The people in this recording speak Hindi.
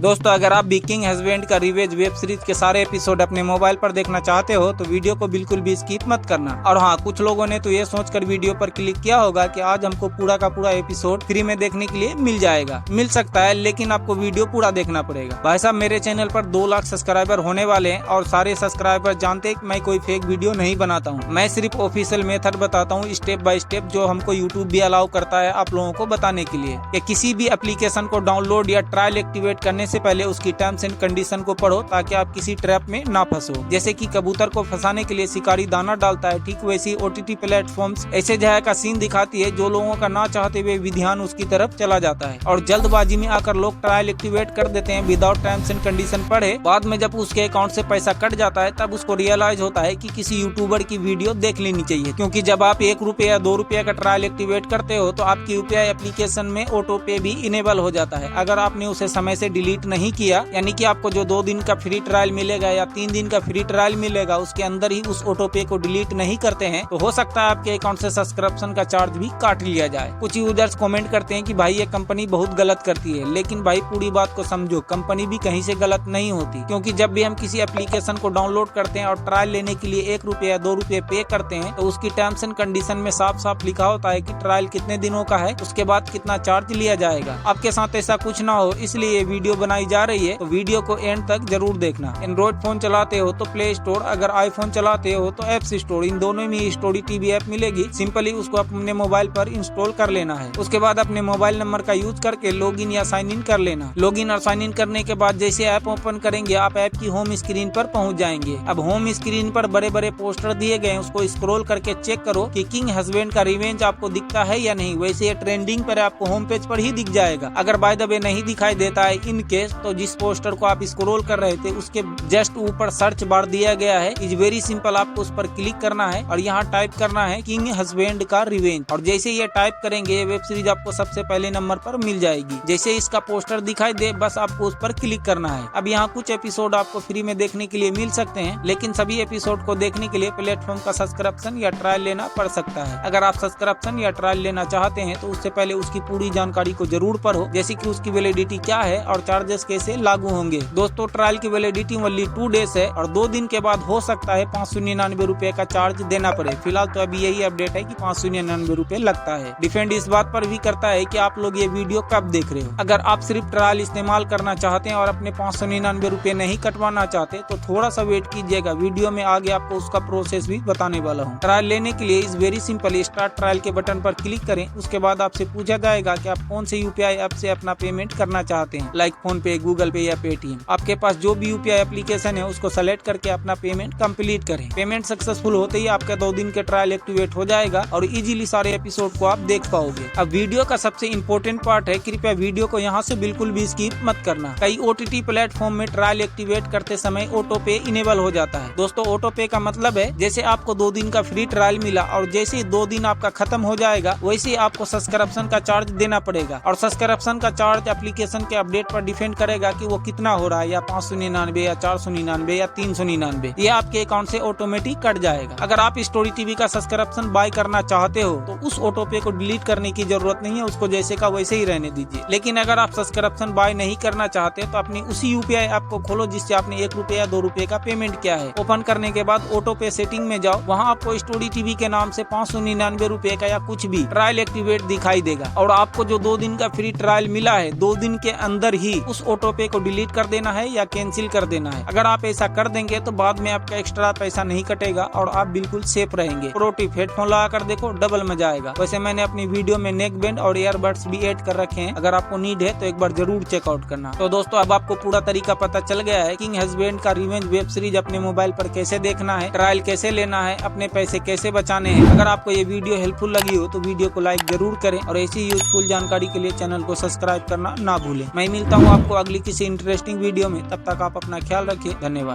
दोस्तों अगर आप भी किंग हस्बैंड का रिवेंज वेब सीरीज के सारे एपिसोड अपने मोबाइल पर देखना चाहते हो तो वीडियो को बिल्कुल भी स्किप मत करना। और हाँ, कुछ लोगों ने तो ये सोचकर वीडियो पर क्लिक किया होगा कि आज हमको पूरा का पूरा एपिसोड फ्री में देखने के लिए मिल जाएगा। मिल सकता है, लेकिन आपको वीडियो पूरा देखना पड़ेगा। भाई साहब, मेरे चैनल पर 2 लाख सब्सक्राइबर होने वाले हैं और सारे सब्सक्राइबर जानते हैं कि मैं कोई फेक वीडियो नहीं बनाता हूँ। मैं सिर्फ ऑफिशियल मेथड बताता हूँ, स्टेप बाय स्टेप, जो हमको यूट्यूब भी अलाउ करता है आप लोगों को बताने के लिए। कि किसी भी एप्लीकेशन को डाउनलोड या ट्रायल एक्टिवेट करने से पहले उसकी टर्म्स एंड कंडीशन को पढ़ो ताकि आप किसी ट्रैप में ना फंसो। जैसे कि कबूतर को फंसाने के लिए शिकारी दाना डालता है, ठीक वैसी ओटीटी प्लेटफॉर्म्स ऐसे जगह का सीन दिखाती है जो लोगों का ना चाहते हुए भी ध्यान उसकी तरफ चला जाता है और जल्दबाजी में आकर लोग ट्रायल एक्टिवेट कर देते हैं विदाउट टर्म्स एंड कंडीशन पढ़े। बाद में जब उसके अकाउंट से पैसा कट जाता है तब उसको रियलाइज होता है कि किसी यूट्यूबर की वीडियो देख लेनी चाहिए, क्योंकि जब आप 1 रुपए या 2 रुपए का ट्रायल एक्टिवेट करते हो तो आपकी यूपीआई एप्लीकेशन में ऑटो पे भी इनेबल हो जाता है। अगर आपने उसे समय से डिलीट नहीं किया, यानी कि आपको जो 2 दिन का फ्री ट्रायल मिलेगा या 3 दिन का फ्री ट्रायल मिलेगा उसके अंदर ही उस ऑटो पे को डिलीट नहीं करते हैं तो हो सकता है आपके अकाउंट से सब्सक्रिप्शन का चार्ज भी काट लिया जाए। कुछ यूजर्स कमेंट करते हैं कि भाई ये कंपनी बहुत गलत करती है, लेकिन भाई पूरी बात को समझो, कंपनी भी कहीं से गलत नहीं होती, क्योंकि जब भी हम किसी एप्लीकेशन को डाउनलोड करते हैं और ट्रायल लेने के लिए 1 रुपए या 2 रुपए पे करते हैं तो उसकी टर्म्स एंड कंडीशन में साफ साफ लिखा होता है कि ट्रायल कितने दिनों का है, उसके बाद कितना चार्ज लिया जाएगा। आपके साथ ऐसा कुछ ना हो इसलिए ये वीडियो बनाई जा रही है, तो वीडियो को एंड तक जरूर देखना। एंड्रॉइड फोन चलाते हो तो प्ले स्टोर, अगर आईफोन चलाते हो तो एप्स स्टोर, इन दोनों में स्टोरी टीवी ऐप मिलेगी। सिंपली उसको अपने मोबाइल पर इंस्टॉल कर लेना है। उसके बाद अपने मोबाइल नंबर का यूज करके लॉगिन या साइन इन कर लेना। लॉगिन और साइन इन करने के बाद जैसे ऐप ओपन करेंगे आप ऐप की होम स्क्रीन पर पहुंच जाएंगे। अब होम स्क्रीन पर बड़े बड़े पोस्टर दिए गए, उसको स्क्रॉल करके चेक करो कि किंग हस्बैंड का रिवेंज आपको दिखता है या नहीं। वैसे ये ट्रेंडिंग पर आपको होम पेज पर ही दिख जाएगा। अगर बाय द वे नहीं दिखाई देता है इन केस, तो जिस पोस्टर को आप स्क्रॉल कर रहे थे उसके जस्ट ऊपर सर्च बार दिया गया है, इज वेरी सिंपल। आपको उस पर क्लिक करना है और यहाँ टाइप करना है किंग हस्बैंड का रिवेंज। और जैसे ये टाइप करेंगे ये वेब सीरीज आपको सबसे पहले नंबर पर मिल जाएगी। जैसे इसका पोस्टर दिखाई दे बस आपको उस पर क्लिक करना है। अब यहाँ कुछ एपिसोड आपको फ्री में देखने के लिए मिल सकते हैं, लेकिन सभी एपिसोड को देखने के लिए प्लेटफॉर्म का सब्सक्रिप्शन या ट्रायल लेना पड़ सकता है। अगर आप सब्सक्रिप्शन या ट्रायल लेना चाहते हैं तो उससे पहले उसकी पूरी जानकारी को जरूर पढ़ो, जैसे कि उसकी वैलिडिटी क्या है और चार्जेस कैसे लागू होंगे। दोस्तों, ट्रायल की वैलिडिटी ओनली 2 डेज है और 2 दिन के बाद हो सकता है 599 रुपए का चार्ज देना पड़े। फिलहाल तो अभी यही अपडेट है कि 599 रुपए लगता है। डिपेंड इस बात पर भी करता है कि आप लोग ये वीडियो कब देख रहे हो। अगर आप सिर्फ ट्रायल इस्तेमाल करना चाहते हैं और अपने 599 रुपए नहीं कटवाना चाहते तो थोड़ा सा वेट कीजिएगा, वीडियो में आगे आपको उसका प्रोसेस भी बताने वाला हूँ। ट्रायल लेने के लिए इस वेरी सिंपल स्टार्ट ट्रायल के बटन पर क्लिक करें। उसके बाद आपसे पूछा जाएगा कि आप कौन से यूपीआई ऐप से अपना पेमेंट करना चाहते हैं, लाइक फोन पे, गूगल पे या पेटीएम। आपके पास जो भी यूपीआई एप्लीकेशन है उसको सेलेक्ट करके अपना पेमेंट कंप्लीट करें। पेमेंट सक्सेसफुल होते ही आपका 2 दिन के ट्रायल एक्टिवेट हो जाएगा और इजीली सारे एपिसोड को आप देख पाओगे। अब वीडियो का सबसे इम्पोर्टेंट पार्ट है, कृपया वीडियो को यहाँ से बिल्कुल भी स्किप मत करना। कई ओटीटी प्लेटफॉर्म में ट्रायल एक्टिवेट करते समय ऑटो पे इनेबल हो जाता है। दोस्तों, ऑटो पे का मतलब है जैसे आपको 2 दिन का फ्री ट्रायल मिला और जैसे ही 2 दिन आपका खत्म हो जाएगा वैसे ही आपको सब्सक्रिप्शन का चार्ज देना पड़ेगा। और सब्सक्रिप्शन का चार्ज एप्लीकेशन के अपडेट पर डिपेंड करेगा कि वो कितना हो रहा है, या 599 या 499 या 399। ये आपके अकाउंट से ऑटोमेटिक कट जाएगा। अगर आप स्टोरी टीवी का सब्सक्रिप्शन बाय करना चाहते हो तो उस ऑटो पे को डिलीट करने की जरूरत नहीं है, उसको जैसे का वैसे ही रहने दीजिए। लेकिन अगर आप सब्सक्रिप्शन बाय नहीं करना चाहते तो अपनी उसी यूपीआई ऐप को खोलो जिससे आपने 1 रुपए या 2 रुपए का पेमेंट किया है। ओपन करने के बाद ऑटो पे सेटिंग में जाओ, वहाँ आपको स्टोरी टीवी के नाम से 599 रुपए का या कुछ भी ट्रायल एक्टिवेट दिखाई देगा। और आपको जो 2 दिन का फ्री ट्रायल मिला है 2 दिन के अंदर ही उस ऑटो पे को डिलीट कर देना है या कैंसिल कर देना है। अगर आप ऐसा कर देंगे तो बाद में आपका एक्स्ट्रा पैसा नहीं कटेगा और आप बिल्कुल सेफ रहेंगे। प्रो टिप, हेडफोन लगा कर देखो, डबल मजा आएगा। वैसे मैंने अपनी वीडियो में नेक बैंड और ईयरबड्स भी ऐड कर रखे हैं, अगर आपको नीड है तो एक बार जरूर चेकआउट करना। तो दोस्तों, अब आपको पूरा तरीका पता चल गया है किंग हस्बैंड का रिवेंज वेब सीरीज अपने मोबाइल पर कैसे देखना है, ट्रायल कैसे लेना है, अपने पैसे कैसे बचाने हैं। अगर आपको ये वीडियो हेल्पफुल लगी हो तो वीडियो को लाइक जरूर करें और ऐसी यूजफुल जानकारी के लिए चैनल को सब्सक्राइब करना ना भूलें। मैं मिलता हूँ आपको अगली किसी इंटरेस्टिंग वीडियो में, तब तक आप अपना ख्याल रखिए। धन्यवाद।